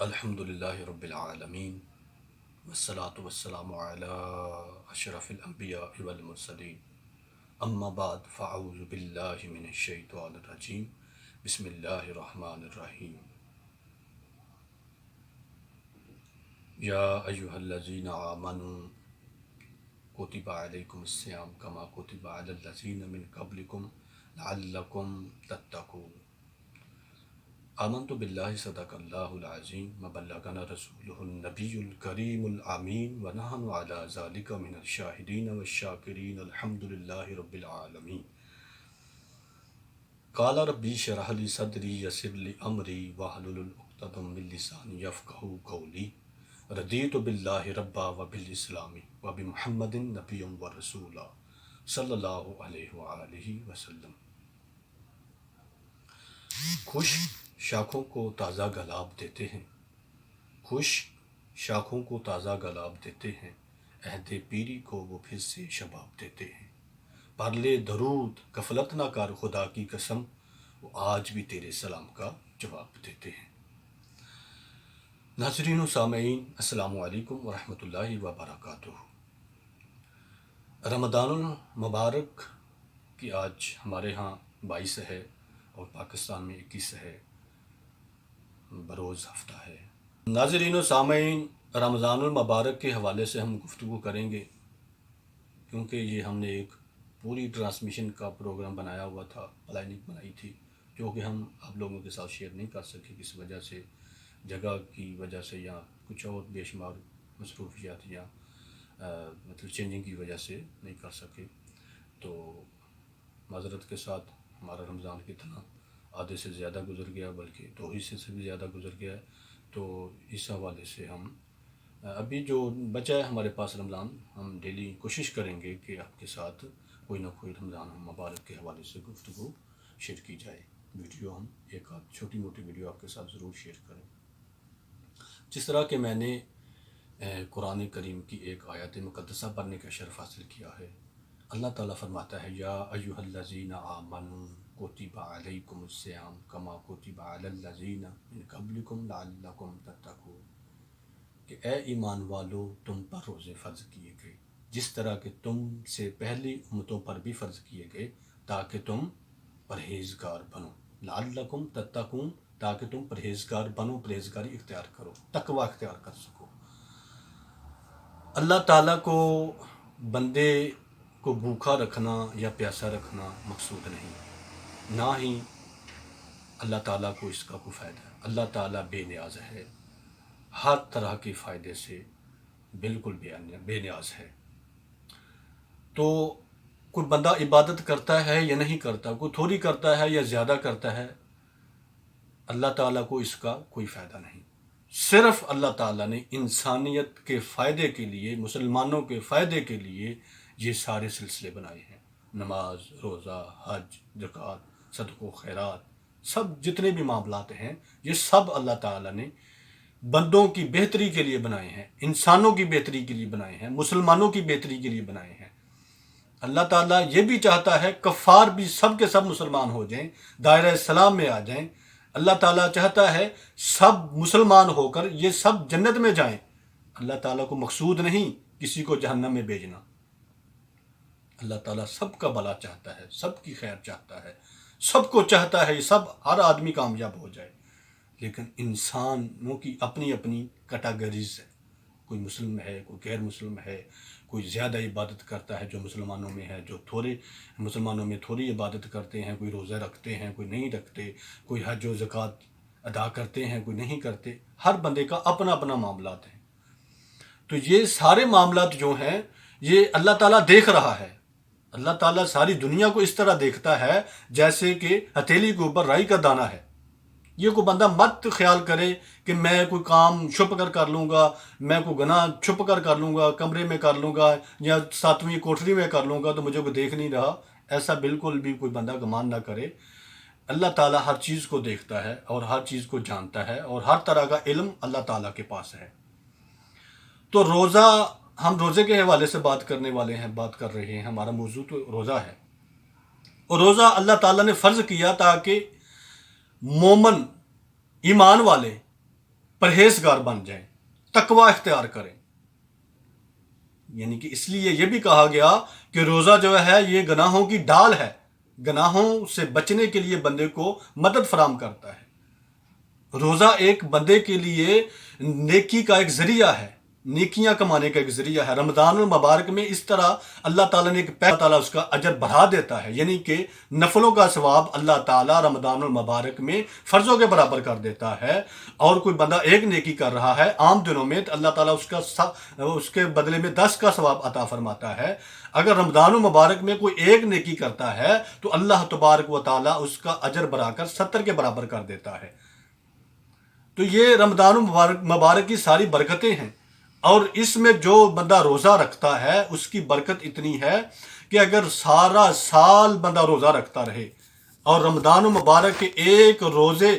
الحمدللہ رب العالمین والصلاة والسلام علی اشرف الانبیاء والمرسلین اما بعد فاعوذ باللہ من الشیطان الرجیم بسم اللہ الرحمن الرحیم یا ایہا الذین آمنوا کتب علیکم الصیام کما کتب علی الذین من قبلکم لعلکم تتقون آمنت باللہ صدق اللہ العظیم وبلغنا رسولہ النبی الکریم الامین ونحن علی ذالک من الشاہدین والشاکرین الحمدللہ رب العالمین قال ربی اشرح لی صدری یسر لی امری واحلل عقدۃ من لسانی یفقہوا قولی رضیت باللہ ربا وبالاسلام وبمحمد نبی ورسولا صلی اللہ علیہ وآلہ وسلم۔ خوش شاخوں کو تازہ گلاب دیتے ہیں، خوش شاخوں کو تازہ گلاب دیتے ہیں، عہد پیری کو وہ پھر سے شباب دیتے ہیں۔ پڑھ لے درود غفلت نہ کر خدا کی قسم، وہ آج بھی تیرے سلام کا جواب دیتے ہیں۔ ناظرین و سامعین السلام علیکم ورحمۃ اللہ وبرکاتہ۔ رمضان المبارک کی آج ہمارے ہاں 22 ہے اور پاکستان میں 21 ہے، بروز ہفتہ ہے۔ ناظرین و سامعین، رمضان المبارک کے حوالے سے ہم گفتگو کریں گے کیونکہ یہ ہم نے ایک پوری ٹرانسمیشن کا پروگرام بنایا ہوا تھا، پلاننگ بنائی تھی، جو کہ ہم آپ لوگوں کے ساتھ شیئر نہیں کر سکے کس وجہ سے، جگہ کی وجہ سے یا کچھ اور بے شمار مصروفیات یا مطلب چینجنگ کی وجہ سے نہیں کر سکے۔ تو معذرت کے ساتھ ہمارا رمضان کتنا آدھے سے زیادہ گزر گیا، بلکہ 2 حصے سے بھی زیادہ گزر گیا ہے۔ تو اس حوالے سے ہم ابھی جو بچا ہے ہمارے پاس رمضان، ہم ڈیلی کوشش کریں گے کہ آپ کے ساتھ کوئی نہ کوئی رمضان مبارک کے حوالے سے گفتگو شیئر کی جائے۔ ویڈیو ہم ایک آدھ چھوٹی موٹی ویڈیو آپ کے ساتھ ضرور شیئر کریں۔ جس طرح کہ میں نے قرآن کریم کی ایک آیت مقدسہ پڑھنے کا شرف حاصل کیا ہے، اللہ تعالیٰ فرماتا ہے یا ایھا الذین آمنوا کتب علیکم الصیام کما کتب علی الذین من قبلکم لعلکم تتقون، کہ اے ایمان والو تم پر روزے فرض کیے گئے جس طرح کہ تم سے پہلی امتوں پر بھی فرض کیے گئے تاکہ تم پرہیزگار بنو، لعلکم تتقون، تاکہ تم پرہیزگار بنو، پرہیزگاری اختیار کرو، تقوی اختیار کر سکو۔ اللہ تعالیٰ کو بندے کو بھوکا رکھنا یا پیاسا رکھنا مقصود نہیں، نہ ہی اللہ تعالیٰ کو اس کا کوئی فائدہ ہے۔ اللہ تعالیٰ بے نیاز ہے، ہر طرح کے فائدے سے بالکل بے نیاز ہے۔ تو کوئی بندہ عبادت کرتا ہے یا نہیں کرتا، کوئی تھوڑی کرتا ہے یا زیادہ کرتا ہے، اللہ تعالیٰ کو اس کا کوئی فائدہ نہیں۔ صرف اللہ تعالیٰ نے انسانیت کے فائدے کے لیے، مسلمانوں کے فائدے کے لیے یہ سارے سلسلے بنائے ہیں، نماز، روزہ، حج، زکوٰۃ، صدق و خیرات، سب جتنے بھی معاملات ہیں یہ سب اللہ تعالیٰ نے بندوں کی بہتری کے لیے بنائے ہیں، انسانوں کی بہتری کے لیے بنائے ہیں، مسلمانوں کی بہتری کے لیے بنائے ہیں۔ اللہ تعالیٰ یہ بھی چاہتا ہے کفار بھی سب کے سب مسلمان ہو جائیں، دائرہ اسلام میں آ جائیں۔ اللہ تعالیٰ چاہتا ہے سب مسلمان ہو کر یہ سب جنت میں جائیں۔ اللہ تعالیٰ کو مقصود نہیں کسی کو جہنم میں بھیجنا۔ اللہ تعالیٰ سب کا بھلا چاہتا ہے، سب کی خیر چاہتا ہے، سب کو چاہتا ہے سب ہر آدمی کامیاب ہو جائے، لیکن انسانوں کی اپنی اپنی کیٹاگریز ہے، کوئی مسلم ہے، کوئی غیر مسلم ہے، کوئی زیادہ عبادت کرتا ہے جو مسلمانوں میں ہے، جو تھوڑے مسلمانوں میں تھوڑی عبادت کرتے ہیں، کوئی روزہ رکھتے ہیں، کوئی نہیں رکھتے، کوئی حج و زکوٰۃ ادا کرتے ہیں، کوئی نہیں کرتے، ہر بندے کا اپنا اپنا معاملات ہیں۔ تو یہ سارے معاملات جو ہیں یہ اللہ تعالیٰ دیکھ رہا ہے۔ اللہ تعالیٰ ساری دنیا کو اس طرح دیکھتا ہے جیسے کہ ہتھیلی کے اوپر رائی کا دانہ ہے۔ یہ کوئی بندہ مت خیال کرے کہ میں کوئی کام چھپ کر لوں گا، میں کوئی گناہ چھپ کر لوں گا، کمرے میں کر لوں گا یا 7ویں کوٹری میں کر لوں گا تو مجھے کوئی دیکھ نہیں رہا، ایسا بالکل بھی کوئی بندہ گمان نہ کرے۔ اللہ تعالیٰ ہر چیز کو دیکھتا ہے اور ہر چیز کو جانتا ہے اور ہر طرح کا علم اللہ تعالیٰ کے پاس ہے۔ تو روزہ، ہم روزے کے حوالے سے بات کرنے والے ہیں، بات کر رہے ہیں، ہمارا موضوع تو روزہ ہے۔ اور روزہ اللہ تعالیٰ نے فرض کیا تاکہ مومن، ایمان والے پرہیزگار بن جائیں، تقوی اختیار کریں. یعنی کہ اس لیے یہ بھی کہا گیا کہ روزہ جو ہے یہ گناہوں کی ڈال ہے، گناہوں سے بچنے کے لیے بندے کو مدد فراہم کرتا ہے. روزہ ایک بندے کے لیے نیکی کا ایک ذریعہ ہے، نیکیاں کمانے کا ایک ذریعہ ہے. رمضان المبارک میں اس طرح اللہ تعالیٰ نے اللہ تعالیٰ اس کا اجر بڑھا دیتا ہے. یعنی کہ نفلوں کا ثواب اللہ تعالیٰ رمضان المبارک میں فرضوں کے برابر کر دیتا ہے. اور کوئی بندہ ایک نیکی کر رہا ہے عام دنوں میں تو اللہ تعالیٰ اس کے بدلے میں 10 کا ثواب عطا فرماتا ہے. اگر رمضان المبارک میں کوئی ایک نیکی کرتا ہے تو اللہ تبارک و تعالیٰ اس کا اجر بڑھا کر 70 کے برابر کر دیتا ہے. تو یہ رمضان مبارک کی ساری برکتیں ہیں. اور اس میں جو بندہ روزہ رکھتا ہے اس کی برکت اتنی ہے کہ اگر سارا سال بندہ روزہ رکھتا رہے اور رمضان مبارک کے ایک روزے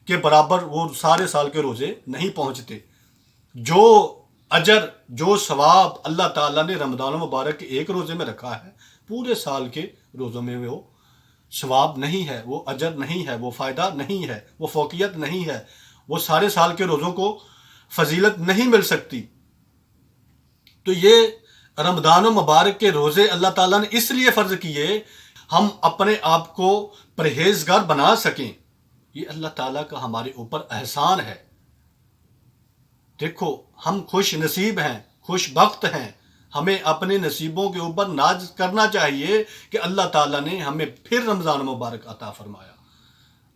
کے برابر وہ سارے سال کے روزے نہیں پہنچتے، جو اجر جو ثواب اللہ تعالیٰ نے رمضان مبارک کے ایک روزے میں رکھا ہے پورے سال کے روزوں میں وہ ثواب نہیں ہے، وہ اجر نہیں ہے، وہ فائدہ نہیں ہے، وہ فوقیت نہیں ہے، وہ سارے سال کے روزوں کو فضیلت نہیں مل سکتی. تو یہ رمضان مبارک کے روزے اللہ تعالیٰ نے اس لیے فرض کیے ہم اپنے آپ کو پرہیزگار بنا سکیں. یہ اللہ تعالیٰ کا ہمارے اوپر احسان ہے. دیکھو ہم خوش نصیب ہیں، خوش بخت ہیں. ہمیں اپنے نصیبوں کے اوپر ناز کرنا چاہیے کہ اللہ تعالیٰ نے ہمیں پھر رمضان مبارک عطا فرمایا.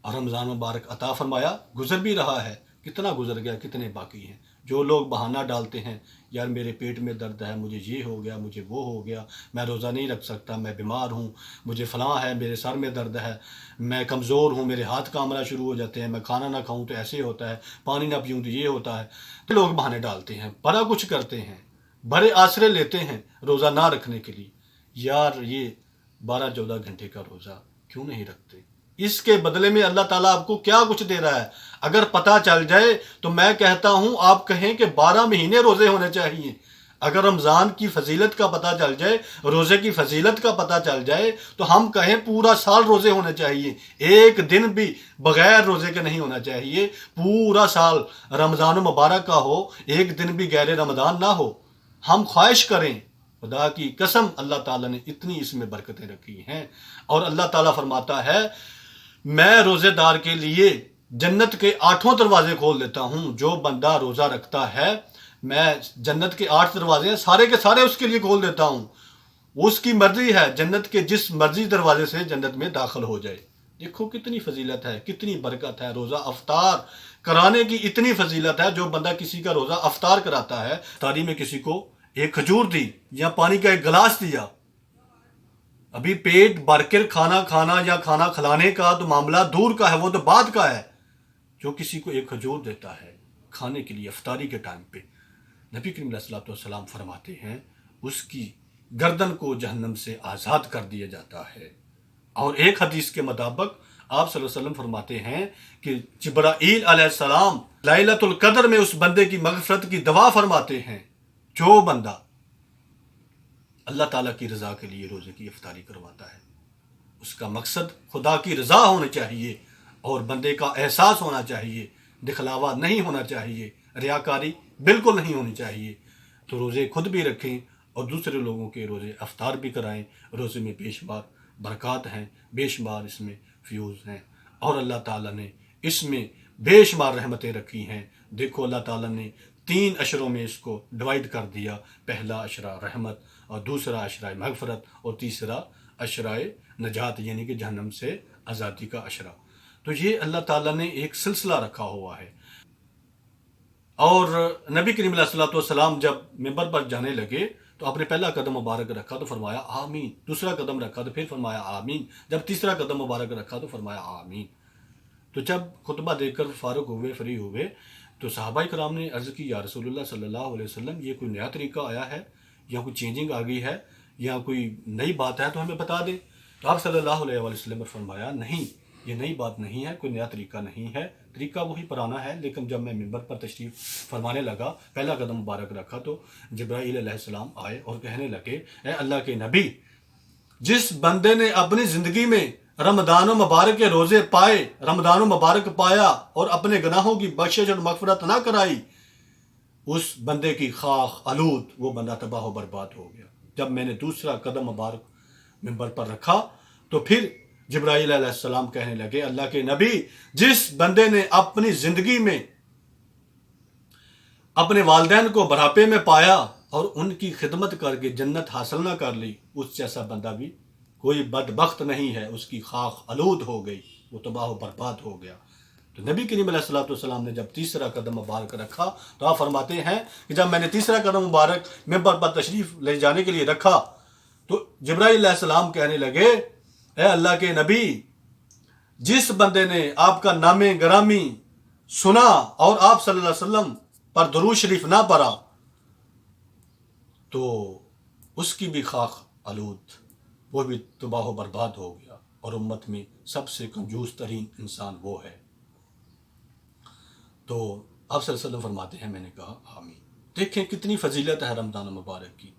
اور رمضان مبارک عطا فرمایا، گزر بھی رہا ہے. کتنا گزر گیا، کتنے باقی ہیں. جو لوگ بہانہ ڈالتے ہیں یار میرے پیٹ میں درد ہے، مجھے یہ ہو گیا، مجھے وہ ہو گیا، میں روزہ نہیں رکھ سکتا، میں بیمار ہوں، مجھے فلاں ہے، میرے سر میں درد ہے، میں کمزور ہوں، میرے ہاتھ کامنا شروع ہو جاتے ہیں، میں کھانا نہ کھاؤں تو ایسے ہوتا ہے، پانی نہ پیوں تو یہ ہوتا ہے. لوگ بہانے ڈالتے ہیں، بڑا کچھ کرتے ہیں، بڑے آسرے لیتے ہیں روزہ نہ رکھنے کے لیے. یار یہ 12-14 گھنٹے کا روزہ کیوں نہیں رکھتے؟ اس کے بدلے میں اللہ تعالیٰ آپ کو کیا کچھ دے رہا ہے. اگر پتہ چل جائے تو میں کہتا ہوں آپ کہیں کہ 12 مہینے روزے ہونے چاہیے. اگر رمضان کی فضیلت کا پتہ چل جائے، روزے کی فضیلت کا پتہ چل جائے تو ہم کہیں پورا سال روزے ہونے چاہیے، ایک دن بھی بغیر روزے کے نہیں ہونا چاہیے. پورا سال رمضان مبارک کا ہو، ایک دن بھی غیر رمضان نہ ہو. ہم خواہش کریں. خدا کی قسم اللہ تعالیٰ نے اتنی اس میں برکتیں رکھی ہیں. اور اللہ تعالیٰ فرماتا ہے میں روزے دار کے لیے جنت کے 8 دروازے کھول دیتا ہوں. جو بندہ روزہ رکھتا ہے میں جنت کے 8 دروازے ہیں سارے کے سارے اس کے لیے کھول دیتا ہوں. اس کی مرضی ہے جنت کے جس مرضی دروازے سے جنت میں داخل ہو جائے. دیکھو کتنی فضیلت ہے، کتنی برکت ہے. روزہ افطار کرانے کی اتنی فضیلت ہے. جو بندہ کسی کا روزہ افطار کراتا ہے، افطاری میں کسی کو ایک کھجور دی یا پانی کا ایک گلاس دیا، ابھی پیٹ بھر کر کھانا کھانا یا کھانا کھلانے کا تو معاملہ دور کا ہے، وہ تو بعد کا ہے. جو کسی کو ایک کھجور دیتا ہے کھانے کے لیے افطاری کے ٹائم پہ، نبی کریم علیہ الصلوۃ والسلام فرماتے ہیں اس کی گردن کو جہنم سے آزاد کر دیا جاتا ہے. اور ایک حدیث کے مطابق آپ صلی اللہ علیہ وسلم فرماتے ہیں کہ جبرائیل علیہ السلام لیلۃ القدر میں اس بندے کی مغفرت کی دعا فرماتے ہیں. جو بندہ اللہ تعالیٰ کی رضا کے لیے روزے کی افطاری کرواتا ہے، اس کا مقصد خدا کی رضا ہونی چاہیے اور بندے کا احساس ہونا چاہیے، دکھلاوا نہیں ہونا چاہیے، ریاکاری بالکل نہیں ہونی چاہیے. تو روزے خود بھی رکھیں اور دوسرے لوگوں کے روزے افطار بھی کرائیں. روزے میں بے شمار برکات ہیں، بے شمار اس میں فیوز ہیں اور اللہ تعالیٰ نے اس میں بے شمار رحمتیں رکھی ہیں. دیکھو اللہ تعالیٰ نے 3 اشروں میں اس کو ڈیوائیڈ کر دیا. پہلا اشرہ رحمت اور دوسرا اشرہ مغفرت اور تیسرا اشرہ نجات یعنی کہ جہنم سے آزادی کا اشرہ. تو یہ اللہ تعالیٰ نے ایک سلسلہ رکھا ہوا ہے. اور نبی کریم علیہ الصلوۃ والسلام جب ممبر پر جانے لگے تو آپ نے پہلا قدم مبارک رکھا تو فرمایا آمین، دوسرا قدم رکھا تو پھر فرمایا آمین، جب تیسرا قدم مبارک رکھا تو فرمایا آمین. تو جب خطبہ دے کر فارغ ہوئے، فری ہوئے تو صحابہ کرام نے عرض کی یا رسول اللہ صلی اللہ علیہ وسلم یہ کوئی نیا طریقہ آیا ہے یا کوئی چینجنگ آ گئی ہے یا کوئی نئی بات ہے تو ہمیں بتا دیں. تو آپ صلی اللہ علیہ وسلم نے فرمایا نہیں، یہ نئی بات نہیں ہے، کوئی نیا طریقہ نہیں ہے، طریقہ وہی پرانا ہے. لیکن جب میں ممبر پر تشریف فرمانے لگا، پہلا قدم مبارک رکھا تو جبرائیل علیہ السلام آئے اور کہنے لگے اے اللہ کے نبی، جس بندے نے اپنی زندگی میں رمضان و مبارک کے روزے پائے، رمضان و مبارک پایا اور اپنے گناہوں کی بخشش اور مغفرت نہ کرائی، اس بندے کی خاک آلود، وہ بندہ تباہ و برباد ہو گیا۔ جب میں نے دوسرا قدم مبارک منبر پر رکھا تو پھر جبرائیل علیہ السلام کہنے لگے، اللہ کے نبی، جس بندے نے اپنی زندگی میں اپنے والدین کو بڑھاپے میں پایا اور ان کی خدمت کر کے جنت حاصل نہ کر لی، اس جیسا بندہ بھی کوئی بدبخت نہیں ہے، اس کی خاک آلود ہو گئی، وہ تباہ و برباد ہو گیا۔ تو نبی کریم علیہ الصلوۃ والسلام نے جب تیسرا قدم مبارک رکھا تو آپ فرماتے ہیں کہ جب میں نے تیسرا قدم مبارک منبر پر تشریف لے جانے کے لیے رکھا تو جبرائیل علیہ السلام کہنے لگے، اے اللہ کے نبی، جس بندے نے آپ کا نام گرامی سنا اور آپ صلی اللہ علیہ وسلم پر درود شریف نہ پڑھا تو اس کی بھی خاک آلود، وہ بھی تباہ و برباد ہو گیا، اور امت میں سب سے کنجوس ترین انسان وہ ہے۔ تو آپ صلی اللہ علیہ وسلم فرماتے ہیں، میں نے کہا آمین۔ دیکھیں کتنی فضیلت ہے رمضان مبارک کی۔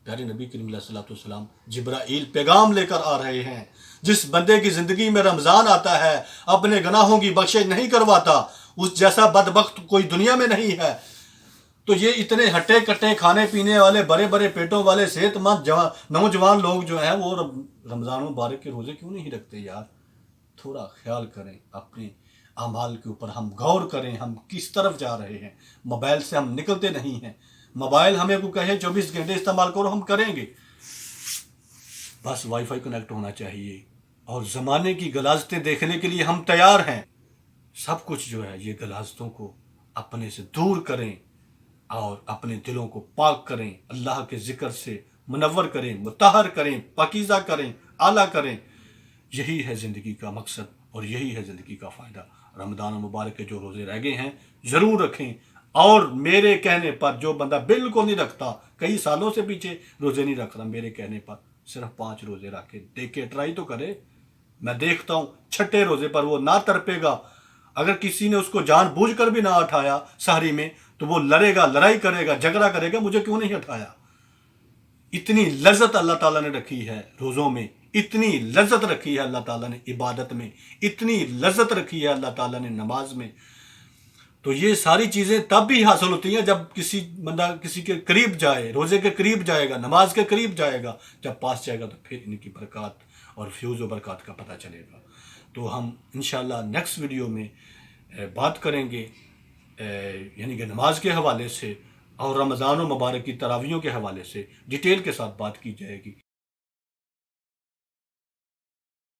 پیارے نبی کریم علیہ الصلوۃ والسلام جبرائیل پیغام لے کر آ رہے ہیں، جس بندے کی زندگی میں رمضان آتا ہے، اپنے گناہوں کی بخشش نہیں کرواتا، اس جیسا بدبخت کوئی دنیا میں نہیں ہے۔ تو یہ اتنے ہٹے کٹے کھانے پینے والے بڑے بڑے پیٹوں والے صحت مند نوجوان لوگ جو ہیں وہ رمضان مبارک کے روزے کیوں نہیں رکھتے یار؟ تھوڑا خیال کریں اپنے اعمال کے اوپر، ہم غور کریں، ہم کس طرف جا رہے ہیں۔ موبائل سے ہم نکلتے نہیں ہیں، موبائل ہمیں کو کہے 24 گھنٹے استعمال کرو، ہم کریں گے، بس وائی فائی کنیکٹ ہونا چاہیے، اور زمانے کی غلاظتیں دیکھنے کے لیے ہم تیار ہیں۔ سب کچھ جو ہے یہ غلاظتوں کو اپنے سے دور کریں اور اپنے دلوں کو پاک کریں، اللہ کے ذکر سے منور کریں، مطہر کریں، پاکیزہ کریں، اعلیٰ کریں۔ یہی ہے زندگی کا مقصد اور یہی ہے زندگی کا فائدہ۔ رمضان مبارک کے جو روزے رہ گئے ہیں ضرور رکھیں، اور میرے کہنے پر جو بندہ بالکل نہیں رکھتا، کئی سالوں سے پیچھے روزے نہیں رکھ رہا، میرے کہنے پر صرف 5 روزے رکھ کے دیکھے، ٹرائی تو کرے۔ میں دیکھتا ہوں 6 روزے پر وہ نہ تڑپے گا، اگر کسی نے اس کو جان بوجھ کر بھی نہ اٹھایا سحری میں تو وہ لڑے گا، لڑائی کرے گا، جھگڑا کرے گا، مجھے کیوں نہیں اٹھایا۔ اتنی لذت اللہ تعالیٰ نے رکھی ہے روزوں میں، اتنی لذت رکھی ہے اللہ تعالیٰ نے عبادت میں، اتنی لذت رکھی ہے اللہ تعالیٰ نے نماز میں۔ تو یہ ساری چیزیں تب بھی حاصل ہوتی ہیں جب کسی بندہ کسی کے قریب جائے، روزے کے قریب جائے گا، نماز کے قریب جائے گا، جب پاس جائے گا تو پھر ان کی برکات اور فیوز و برکات کا پتہ چلے گا۔ تو ہم انشاءاللہ نیکسٹ ویڈیو میں بات کریں گے، یعنی کہ نماز کے حوالے سے اور رمضان و مبارک کی تراویحوں کے حوالے سے ڈیٹیل کے ساتھ بات کی جائے گی۔